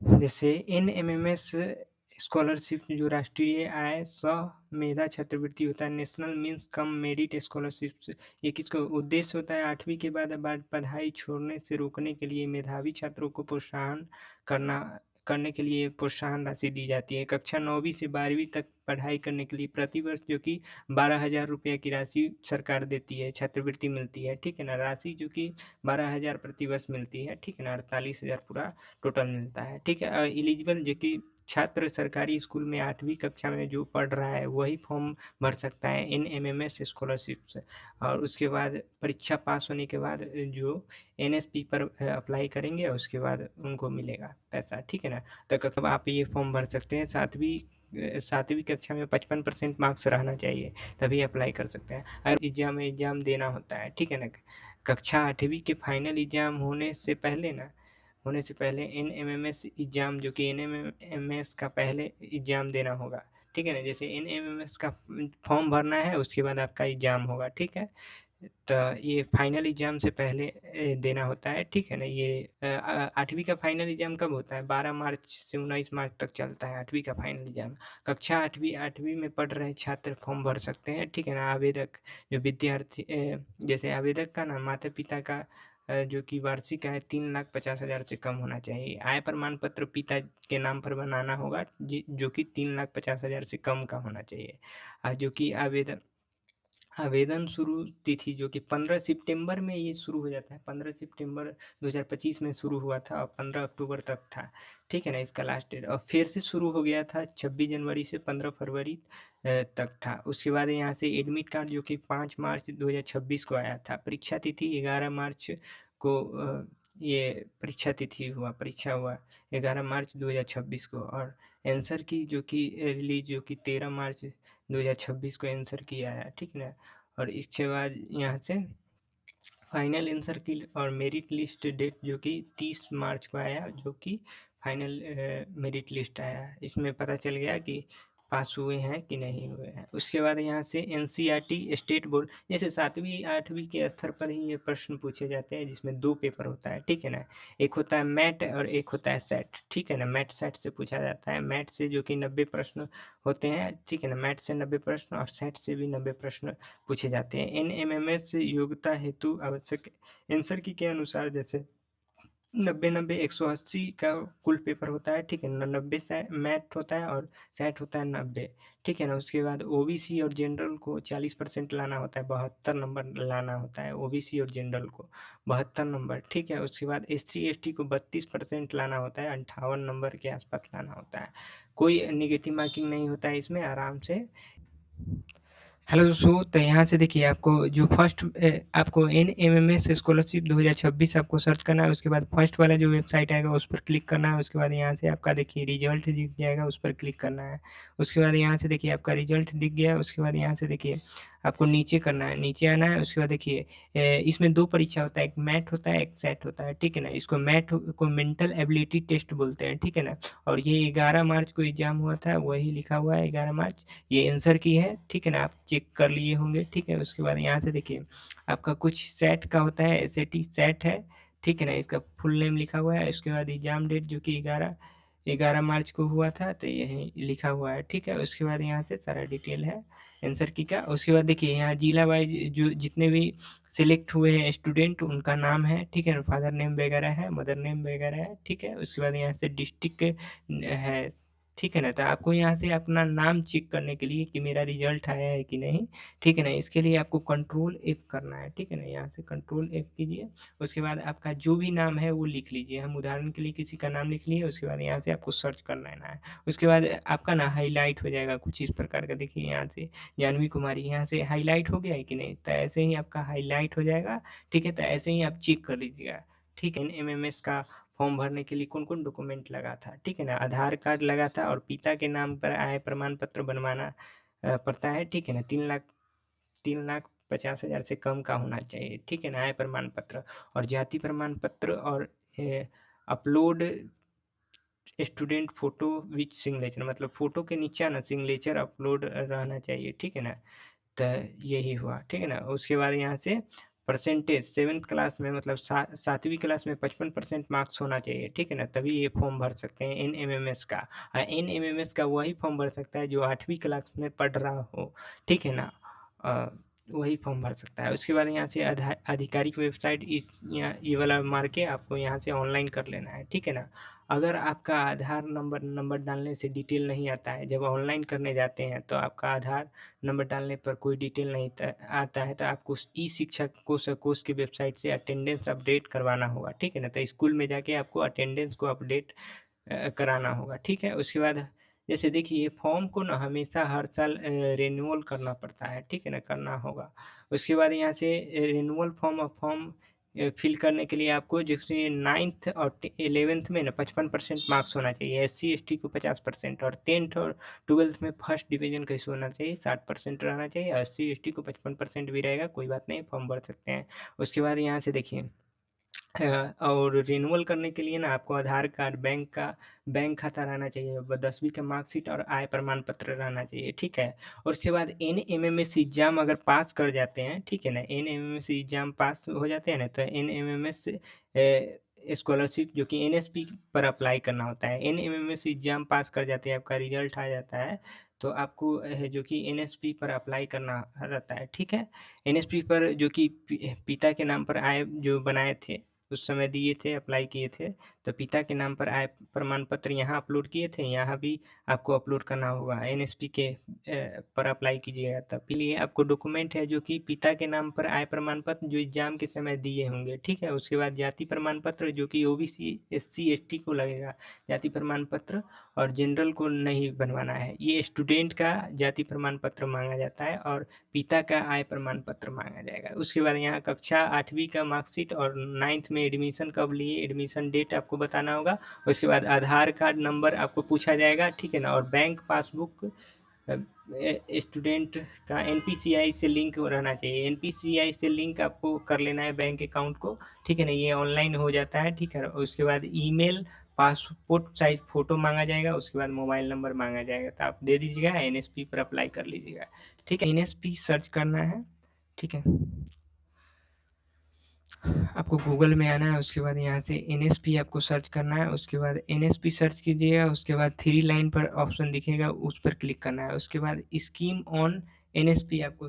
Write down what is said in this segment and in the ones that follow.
जैसे NMIMS scholarship जो राष्ट्रीय आय सह मेधा छात्रवृत्ति होता है, national means cum merit scholarship. ये किसका उद्देश्य होता है? 8वीं के बाद पढ़ाई छोड़ने से रोकने के लिए मेधावी छात्रों को प्रोत्साहन करना करने के लिए प्रोत्साहन राशि दी जाती है। कक्षा 9वीं से 12वीं तक पढ़ाई करने के लिए प्रतिवर्ष जो कि 12,000 रुपये की राशि सरकार देती है, छात्रवृत्ति मिलती है, ठीक है ना। राशि जो कि 12,000 प्रतिवर्ष मिलती है, ठीक है ना। 48,000 पूरा टोटल मिलता है, ठीक है। एलिजिबल जो कि छात्र सरकारी स्कूल में 8वीं कक्षा में जो पढ़ रहा है वही फॉर्म भर सकता है एनएमएमएस स्कॉलरशिप से। और उसके बाद परीक्षा पास होने के बाद जो एनएसपी पर अप्लाई करेंगे, उसके बाद उनको मिलेगा पैसा, ठीक है ना। तो कब आप ये फॉर्म भर सकते हैं? सातवीं कक्षा में 55% मार्क्स रहना चाहिए, तभी अप्लाई कर सकते हैं। और एग्जाम देना होता है, ठीक है ना। कक्षा 8वीं के फाइनल एग्जाम होने से पहले एनएमएमएस एग्जाम जो कि एनएमएमएस का पहले एग्जाम देना होगा, ठीक है ना। जैसे एनएमएमएस का फॉर्म भरना है, उसके बाद आपका एग्जाम होगा, ठीक है। तो ये फाइनल एग्जाम से पहले देना होता है, ठीक है ना। ये 8वीं का फाइनल एग्जाम कब होता है? 12 मार्च से 19 मार्च तक चलता है 8वीं का फाइनल एग्जाम। कक्षा 8वीं में पढ़ रहे छात्र फॉर्म भर सकते हैं, ठीक है ना। आवेदक जो विद्यार्थी जैसे आवेदक का ना माता पिता का जो कि वार्षिक आय 3,50,000 से कम होना चाहिए। आय प्रमाण पत्र पिता के नाम पर बनाना होगा, जो कि 3,50,000 से कम का होना चाहिए। जो कि आवेदन शुरू तिथि जो कि 15 सितंबर में ये शुरू हो जाता है। 15 सितंबर 2025 में शुरू हुआ था और 15 अक्टूबर तक था, ठीक है ना, इसका लास्ट डेट। और फिर से शुरू हो गया था 26 जनवरी से 15 फरवरी तक था। उसके बाद यहाँ से एडमिट कार्ड जो कि 5 मार्च 2026 को आया था। परीक्षा तिथि 11 मार्च को ये परीक्षा हुआ 11 मार्च 2026 को। और आंसर की जो कि रिलीज जो कि 13 मार्च 2026 को आंसर की आया, ठीक है ना। और इसके बाद यहाँ से फाइनल आंसर की और मेरिट लिस्ट डेट जो कि 30 मार्च को आया, जो कि फाइनल मेरिट लिस्ट आया। इसमें पता चल गया कि पास हुए हैं कि नहीं हुए हैं। उसके बाद यहाँ से एनसीईआरटी स्टेट बोर्ड, जैसे 7वीं 8वीं के स्तर पर ही ये प्रश्न पूछे जाते हैं, जिसमें 2 पेपर होता है, ठीक है ना। एक होता है मैट और एक होता है सेट, ठीक है ना। मैट सेट से पूछा जाता है। मैट से जो कि 90 प्रश्न होते हैं, ठीक है ना। मैट से 90 प्रश्न और सेट से भी 90 प्रश्न पूछे जाते हैं। एनएमएमएस योग्यता हेतु आवश्यक आंसर की के अनुसार जैसे 90-90 180 का कुल पेपर होता है, ठीक है ना। 90 मैथ होता है और सेट होता है 90, ठीक है ना। उसके बाद ओबीसी और जनरल को 40% लाना होता है, 72 नंबर लाना होता है ओबीसी और जनरल को, 72 नंबर, ठीक है। उसके बाद एससी एसटी को 32% लाना होता है, 58 नंबर के आसपास लाना होता है। कोई नेगेटिव मार्किंग नहीं होता है इसमें, आराम से। हेलो दोस्तों, तो यहाँ से देखिए आपको जो आपको एनएमएमएस स्कॉलरशिप 2026 आपको सर्च करना है। उसके बाद फर्स्ट वाला जो वेबसाइट आएगा उस पर क्लिक करना है। उसके बाद यहाँ से आपका देखिए रिजल्ट दिख जाएगा, उस पर क्लिक करना है। उसके बाद यहाँ से देखिए आपका रिजल्ट दिख गया। उसके बाद यहाँ से देखिए आपको नीचे करना है, नीचे आना है। उसके बाद देखिए इसमें 2 परीक्षा होता है, एक मैथ होता है, एक सेट होता है, ठीक है ना। इसको मैथ को मेंटल एबिलिटी टेस्ट बोलते हैं, ठीक है ना। और ये 11 मार्च को एग्जाम हुआ था, वही लिखा हुआ है 11 मार्च। ये आंसर की है, ठीक है ना। आप चेक कर लिए होंगे, ठीक है। उसके बाद यहाँ से देखिए आपका कुछ सेट का होता है, एसएटी सेट है, ठीक है ना। इसका फुल नेम लिखा हुआ है। उसके बाद एग्जाम डेट जो कि 11 मार्च को हुआ था, तो यही लिखा हुआ है, ठीक है। उसके बाद यहाँ से सारा डिटेल है आंसर की का। उसके बाद देखिए यहाँ जिला वाइज जो जितने भी सिलेक्ट हुए हैं स्टूडेंट, उनका नाम है, ठीक है। फादर नेम वगैरह है, मदर नेम वगैरह है, ठीक है। उसके बाद यहाँ से डिस्ट्रिक्ट है, ठीक है ना। तो आपको यहाँ से अपना नाम चेक करने के लिए कि मेरा रिजल्ट आया है कि नहीं, ठीक है ना। इसके लिए आपको कंट्रोल एफ करना है, ठीक है ना। यहाँ से कंट्रोल एफ कीजिए। उसके बाद आपका जो भी नाम है वो लिख लीजिए। हम उदाहरण के लिए किसी का नाम लिख लिए। उसके बाद यहाँ से आपको सर्च कर लेना है। उसके बाद आपका ना हाईलाइट हो जाएगा कुछ इस प्रकार का। देखिए यहाँ से जानवी कुमारी यहाँ से हाईलाइट हो गया है कि नहीं, तो ऐसे ही आपका हाईलाइट हो जाएगा, ठीक है। तो ऐसे ही आप चेक कर लीजिएगा, ठीक है। एमएमएस का फॉर्म भरने के लिए कौन कौन डॉक्यूमेंट लगा था, ठीक है ना। आधार कार्ड लगा था और पिता के नाम पर आय प्रमाण पत्र बनवाना पड़ता है, ठीक है ना। 3,50,000 से कम का होना चाहिए, ठीक है ना, आय प्रमाण पत्र। और जाति प्रमाण पत्र और upload student photo with signature, मतलब फोटो के नीचे ना सिग्नेचर अपलोड रहना चाहिए, ठीक है ना। तो यही हुआ, ठीक है ना। उसके बाद यहाँ से परसेंटेज 7th क्लास में मतलब 7वीं क्लास में 55% मार्क्स होना चाहिए, ठीक है ना? तभी ये फॉर्म भर सकते हैं एनएमएमएस का। एनएमएमएस का वही फॉर्म भर सकता है जो 8वीं क्लास में पढ़ रहा हो, ठीक है ना? अ, वही फॉर्म भर सकता है। उसके बाद यहाँ से आधिकारिक वेबसाइट इस यहाँ ये वाला मार के आपको यहाँ से ऑनलाइन कर लेना है, ठीक है ना? अगर आपका आधार नंबर डालने से डिटेल नहीं आता है, जब ऑनलाइन करने जाते हैं तो आपका आधार नंबर डालने पर कोई डिटेल नहीं आता है, तो आपको ई शिक्षा कोष की वेबसाइट से अटेंडेंस अपडेट करवाना होगा, ठीक है ना? तो स्कूल में जाके आपको अटेंडेंस को अपडेट कराना होगा, ठीक है? उसके बाद जैसे देखिए फॉर्म को ना हमेशा हर साल रिन्यूअल करना पड़ता है, ठीक है ना? करना होगा। उसके बाद यहाँ से रिन्यूअल फॉर्म फिल करने के लिए आपको जैसे 9th और 11th में ना 55% मार्क्स होना चाहिए, एससी एसटी को 50% और 10th और 12th में फर्स्ट डिवीजन कैसे होना चाहिए, 60% रहना चाहिए। एससी एसटी को 55% भी रहेगा, कोई बात नहीं, फॉर्म भर सकते हैं। उसके बाद यहाँ से देखिए और रिन्यूअल करने के लिए ना आपको आधार कार्ड, बैंक खाता रहना चाहिए, 10वीं का मार्कशीट और आय प्रमाण पत्र रहना चाहिए, ठीक है? और उसके बाद एनएमएमएस एग्जाम अगर पास कर जाते हैं, ठीक है ना? एनएमएमएस एग्जाम पास हो जाते हैं ना, तो एनएमएमएस स्कॉलरशिप जो कि एनएसपी पर अप्लाई करना होता है। एनएमएमएस एग्जाम पास कर जाते हैं, आपका रिजल्ट आ जाता है, तो आपको जो कि एनएसपी पर अप्लाई करना रहता है, ठीक है? एनएसपी पर जो कि पिता के नाम पर आय जो बनाए थे उस समय दिए थे, अप्लाई किए थे, तो पिता के नाम पर आय प्रमाण पत्र यहाँ अपलोड किए थे, यहाँ भी आपको अपलोड करना होगा। एनएसपी के पर अप्लाई कीजिएगा तब। लिए आपको डॉक्यूमेंट है जो कि पिता के नाम पर आय प्रमाण पत्र जो एग्जाम के समय दिए होंगे, ठीक है? उसके बाद जाति प्रमाण पत्र जो कि ओबीसी एससी एसटी को लगेगा जाति प्रमाण पत्र, और जनरल को नहीं बनवाना है। ये स्टूडेंट का जाति प्रमाण पत्र मांगा जाता है और पिता का आय प्रमाण पत्र मांगा जाएगा। उसके बाद यहाँ कक्षा 8वीं का मार्कशीट और 9th में एडमिशन कब लिए, एडमिशन डेट आपको बताना होगा। उसके बाद आधार कार्ड नंबर आपको पूछा जाएगा, ठीक है ना? और बैंक पासबुक स्टूडेंट का एनपीसीआई से लिंक रहना चाहिए। एनपीसीआई से लिंक आपको कर लेना है बैंक अकाउंट को, ठीक है ना? ये ऑनलाइन हो जाता है, ठीक है? उसके बाद ईमेल, पासपोर्ट साइज फोटो मांगा जाएगा, उसके बाद मोबाइल नंबर मांगा जाएगा, तो आप दे दीजिएगा, एनएसपी पर अप्लाई कर लीजिएगा, ठीक है? एनएसपी सर्च करना है, ठीक है? आपको गूगल में आना है, उसके बाद यहाँ से एनएसपी आपको सर्च करना है, उसके बाद एनएसपी सर्च कीजिएगा, उसके बाद 3 लाइन पर ऑप्शन दिखेगा, उस पर क्लिक करना है। उसके बाद स्कीम ऑन एनएसपी आपको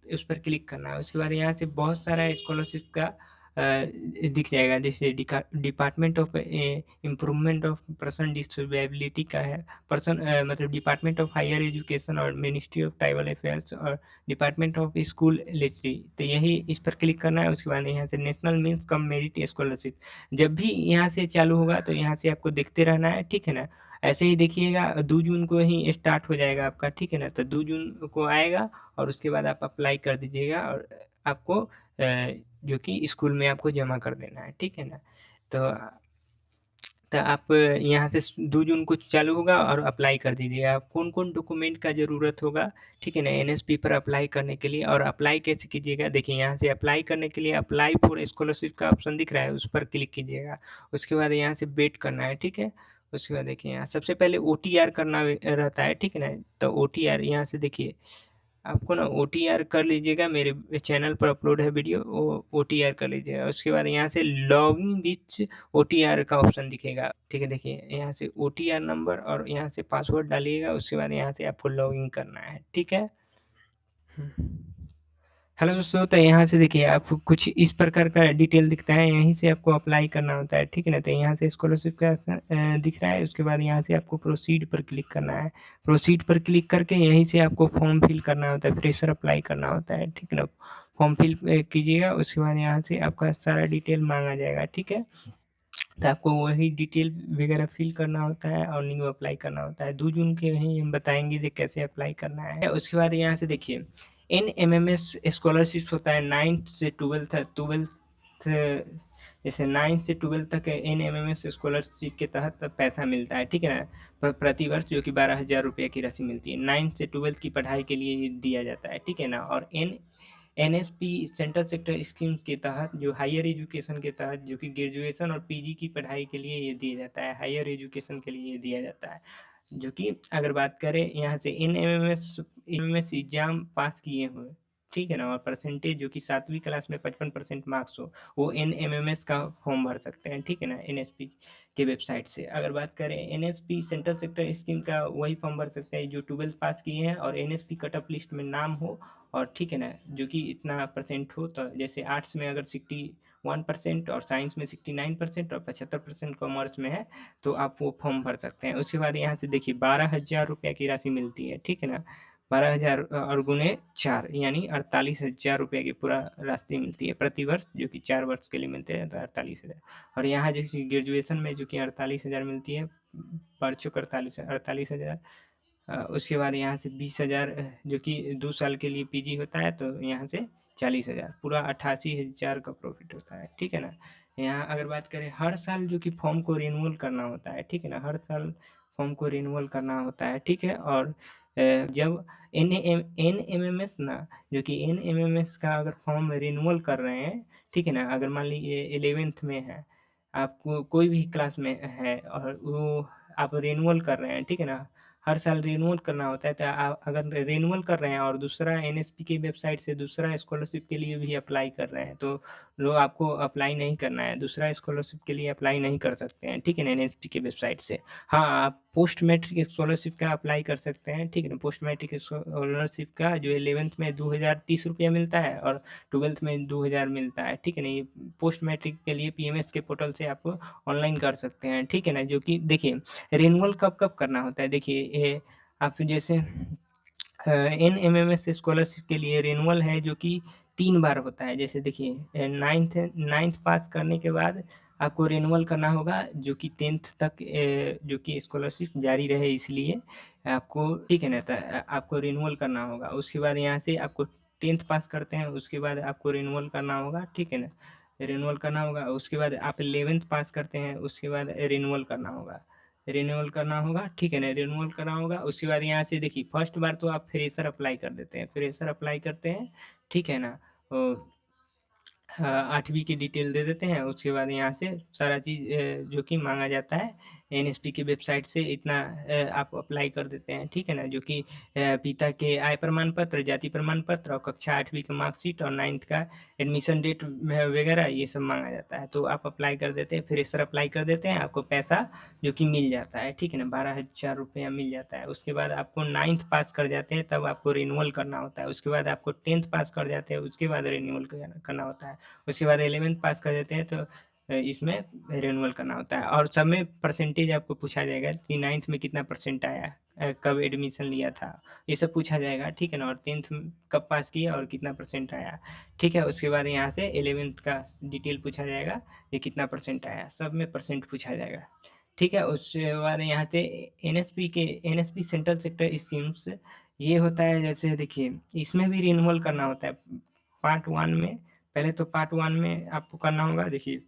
उस पर क्लिक करना है। उसके बाद यहाँ से बहुत सारा स्कॉलरशिप का दिख जाएगा, जैसे department of improvement of person disability का है, पर्सन मतलब डिपार्टमेंट ऑफ हायर एजुकेशन और मिनिस्ट्री ऑफ ट्राइबल अफेयर्स और डिपार्टमेंट ऑफ स्कूल लिटरेसी, तो यही इस पर क्लिक करना है। उसके बाद यहाँ से national means cum merit scholarship जब भी यहाँ से चालू होगा तो यहाँ से आपको देखते रहना है, ठीक है ना? ऐसे ही देखिएगा 2 जून को ही स्टार्ट हो जाएगा आपका, ठीक है ना? तो 2 जून को आएगा और उसके बाद आप अप्लाई कर दीजिएगा और आपको जो कि स्कूल में आपको जमा कर देना है, ठीक है ना? तो आप यहाँ से 2 जून को चालू होगा और अप्लाई कर दीजिएगा। कौन-कौन डॉक्यूमेंट का ज़रूरत होगा, ठीक है ना? एनएसपी पर अप्लाई करने के लिए, और अप्लाई कैसे कीजिएगा? देखिए यहाँ से अप्लाई करने के लिए अप्लाई फॉर स्कॉलरशिप का ऑप्शन दिख रहा है, उस पर क्लिक कीजिएगा। उसके बाद यहाँ से वेट करना है, ठीक है? उसके बाद देखिए यहाँ सबसे पहले ओटीआर करना रहता है, ठीक है ना? तो ओटीआर यहाँ से देखिए आपको ना ओटीआर कर लीजिएगा, मेरे चैनल पर अपलोड है वीडियो, वो ओटीआर कर लीजिएगा। उसके बाद यहाँ से लॉगिन विथ ओटीआर का ऑप्शन दिखेगा, ठीक है? देखिए यहाँ से ओटीआर नंबर और यहाँ से पासवर्ड डालिएगा, उसके बाद यहाँ से आपको लॉगिन करना है, ठीक है? हेलो दोस्तों, तो यहाँ से देखिए आपको कुछ इस प्रकार का डिटेल दिखता है, यहीं से आपको अप्लाई करना होता है, ठीक है ना? तो यहाँ से स्कॉलरशिप का दिख रहा है, उसके बाद यहाँ से आपको प्रोसीड पर क्लिक करना है। प्रोसीड पर क्लिक करके यहीं से आपको फॉर्म फिल करना होता है, फ्रेशर अप्लाई करना होता है, ठीक है ना? फॉर्म फिल कीजिएगा, उसके बाद यहाँ से आपका सारा डिटेल मांगा जाएगा, ठीक है? तो आपको वही डिटेल वगैरह फिल करना होता है और न्यू अप्लाई करना होता है। 2 जून के ही हम बताएँगे कि कैसे अप्लाई करना है। उसके बाद यहाँ से देखिए एनएमएमएस स्कॉलरशिप होता है 9th से 12th जैसे 9th से 12th तक एनएमएमएस स्कॉलरशिप के तहत पैसा मिलता है, ठीक है ना? प्रति वर्ष जो कि 12,000 रुपये की राशि मिलती है। 9th से 12th की पढ़ाई के लिए ये दिया जाता है, ठीक है ना? और एनएसपी सेंट्रल सेक्टर स्कीम्स के तहत जो हायर एजुकेशन के तहत जो कि ग्रेजुएशन और पीजी की पढ़ाई के लिए ये दिया जाता है, हायर एजुकेशन के लिए ये दिया जाता है। जो कि अगर बात करें यहाँ से एनएमएमएस एमएमएस एग्जाम पास किए हुए, ठीक है ना, और परसेंटेज जो कि 7वीं क्लास में 55% मार्क्स हो, वो एनएमएमएस का फॉर्म भर सकते हैं, ठीक है ना, एनएसपी के वेबसाइट से। अगर बात करें एनएसपी सेंट्रल सेक्टर स्कीम का, वही फॉर्म भर सकते हैं जो 12th पास किए हैं और एनएसपी कट ऑफ लिस्ट में नाम हो, और ठीक है ना, जो कि इतना परसेंट हो, तो जैसे आर्ट्स में अगर 61% और साइंस में 69% और 75% कॉमर्स में है, तो आप वो फॉर्म भर सकते हैं। उसके बाद यहाँ से देखिए 12,000 रुपये की राशि मिलती है, ठीक है ना, 12,000 और गुने 4 यानी 48,000 रुपये की पूरा राशि मिलती है प्रति वर्ष, जो कि 4 वर्ष के लिए मिलते हैं, तो 48,000। और यहाँ जैसे ग्रेजुएशन में जो कि 48,000 मिलती है, बढ़ चुका 48,000। उसके बाद यहाँ से 20,000 जो कि 2 साल के लिए पीजी होता है, तो यहाँ से 40,000, पूरा 88,000 का प्रॉफिट होता है, ठीक है ना। यहाँ अगर बात करें हर साल जो कि फॉर्म को रिन्यूअल करना होता है, ठीक है ना, हर साल फॉर्म को रिन्यूअल करना होता है, ठीक है। और जब एनएमएमएस ना, जो कि एनएमएमएस का अगर फॉर्म रिन्यूअल कर रहे हैं, ठीक है ना, अगर मान लीजिए 11th में है, आपको कोई भी क्लास में है और वो आप रिन्यूअल कर रहे हैं, ठीक है ना, हर साल रिन्यूअल करना होता है, तो आप अगर रिन्यूअल कर रहे हैं और दूसरा एनएसपी की वेबसाइट से दूसरा स्कॉलरशिप के लिए भी अप्लाई कर रहे हैं, तो लोग आपको अप्लाई नहीं करना है, दूसरा स्कॉलरशिप के लिए अप्लाई नहीं कर सकते हैं, ठीक है ना, एनएसपी की वेबसाइट से। हाँ, आप पोस्ट मैट्रिक स्कॉलरशिप का अप्लाई कर सकते हैं, ठीक है ना, पोस्ट मैट्रिक स्कॉलरशिप का जो 11th में 2,030 रुपया मिलता है और 12th में 2,000 मिलता है, ठीक है ना। ये पोस्ट मैट्रिक के लिए पीएमएस के पोर्टल से आप ऑनलाइन कर सकते हैं, ठीक है ना। जो कि देखिए रिन्यूअल कब कब करना होता है, देखिए ये आप जैसे N M M S scholarship के लिए रिन्यूअल है जो कि 3 बार होता है। जैसे देखिए नाइन्थ नाइन्थ पास करने के बाद आपको रिन्यूअल करना होगा, जो कि 10th तक जो कि स्कॉलरशिप जारी रहे, इसलिए आपको, ठीक है ना, आपको रिन्यूअल करना होगा। उसके बाद यहाँ से आपको 10th पास करते हैं, उसके बाद आपको रिन्यूअल करना होगा, ठीक है ना, रिन्यूअल करना होगा। उसके बाद आप 11th पास करते हैं, उसके बाद रिन्यूअल करना होगा, रिन्यूअल करना होगा, ठीक है ना, रिन्यूअल करना होगा। उसके बाद यहाँ से देखिए फर्स्ट बार तो आप फ्रेशर अप्लाई कर देते हैं, फ्रेशर अप्लाई करते हैं, ठीक है ना। हाँ, 8वीं की डिटेल दे देते हैं। उसके बाद यहाँ से सारा चीज़ जो कि मांगा जाता है एनएसपी की वेबसाइट से, इतना आप अप्लाई कर देते हैं, ठीक है ना। जो कि पिता के आय प्रमाण पत्र, जाति प्रमाण पत्र और कक्षा 8वीं का मार्कशीट और 9th का एडमिशन डेट वगैरह, ये सब मांगा जाता है। तो आप अप्लाई कर देते हैं, फ्रेशर अप्लाई कर देते हैं, आपको पैसा जो कि मिल जाता है, ठीक है ना, 12,000 रुपया मिल जाता है। उसके बाद आपको 9th पास कर जाते हैं, तब आपको रिन्यूअल करना होता है। उसके बाद आपको 10th पास कर जाते हैं, उसके बाद रिन्यूअल करना होता है। उसके बाद 11th पास कर देते हैं, तो इसमें रिन्यूअल करना होता है। और सब में परसेंटेज आपको पूछा जाएगा कि 9th में कितना परसेंट आया, कब एडमिशन लिया था, ये सब पूछा जाएगा, ठीक है ना। और 10th कब पास किया और कितना परसेंट आया, ठीक है। उसके बाद यहाँ से 11th का डिटेल पूछा जाएगा, ये कितना परसेंट आया, सब में परसेंट पूछा जाएगा, ठीक है। उसके बाद यहाँ से एनएसपी सेंट्रल सेक्टर स्कीम्स, ये होता है, जैसे देखिए इसमें भी रिन्यूअल करना होता है पार्ट 1 में। पहले तो पार्ट 1 में आपको करना होगा, देखिए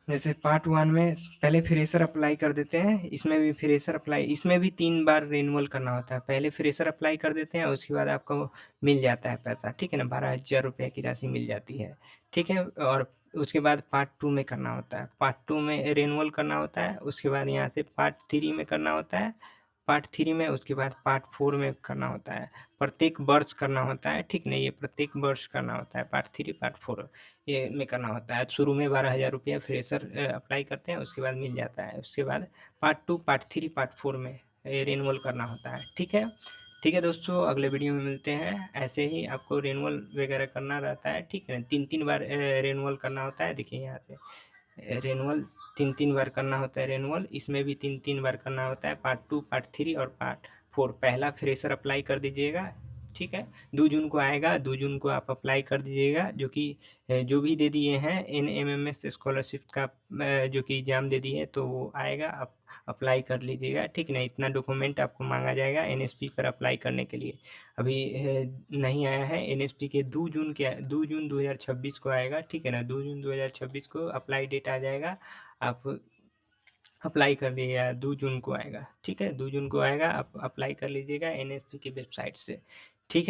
जैसे पार्ट 1 में पहले फ्रेशर अप्लाई कर देते हैं, इसमें भी फ्रेशर अप्लाई, इसमें भी 3 बार रिन्यूअल करना होता है। पहले फ्रेशर अप्लाई कर देते हैं, उसके बाद आपको मिल जाता है पैसा, ठीक है ना, 12,000 रुपये की राशि मिल जाती है, ठीक है। और उसके बाद पार्ट 2 में करना होता है, पार्ट 2 में रिन्यूअल करना होता है। उसके बाद यहाँ से पार्ट 3 में करना होता है, पार्ट 3 में, उसके बाद पार्ट 4 में करना होता है। प्रत्येक वर्ष करना होता है, ठीक नहीं, ये प्रत्येक वर्ष करना होता है, पार्ट 3 पार्ट 4 ये में करना होता है। शुरू में 12,000 रुपया फ्रेशर अप्लाई करते हैं, उसके बाद मिल जाता है। उसके बाद पार्ट 2 पार्ट 3 पार्ट 4 में रिन्यूअल करना होता है, ठीक है। ठीक है दोस्तों, अगले वीडियो में मिलते हैं। ऐसे ही आपको रिन्यूअल वगैरह करना रहता है, ठीक है ना, 3-3 बार रिन्यूअल करना होता है। देखिए यहाँ से रिन्यूअल 3-3 बार करना होता है, रिन्यूअल इसमें भी 3-3 बार करना होता है, पार्ट 2 पार्ट 3 और पार्ट 4। पहला फ्रेशर अप्लाई कर दीजिएगा, ठीक है, 2 जून को आएगा, 2 जून को आप अप्लाई कर दीजिएगा। जो कि जो भी दे दिए हैं एनएमएमएस स्कॉलरशिप का जो कि एग्ज़ाम दे दिए, तो वो आएगा, आप अप्लाई कर लीजिएगा, ठीक है ना। इतना डॉक्यूमेंट आपको मांगा जाएगा एनएसपी पर अप्लाई करने के लिए। अभी नहीं आया है एनएसपी के, 2 जून 2026 को आएगा, ठीक है ना, 2 जून 2026 को अप्लाई डेट आ जाएगा। आप अप्लाई कर लीजिएगा, 2 जून को आएगा, ठीक है, 2 जून को आएगा, आप अप्लाई कर लीजिएगा एनएसपी की वेबसाइट से,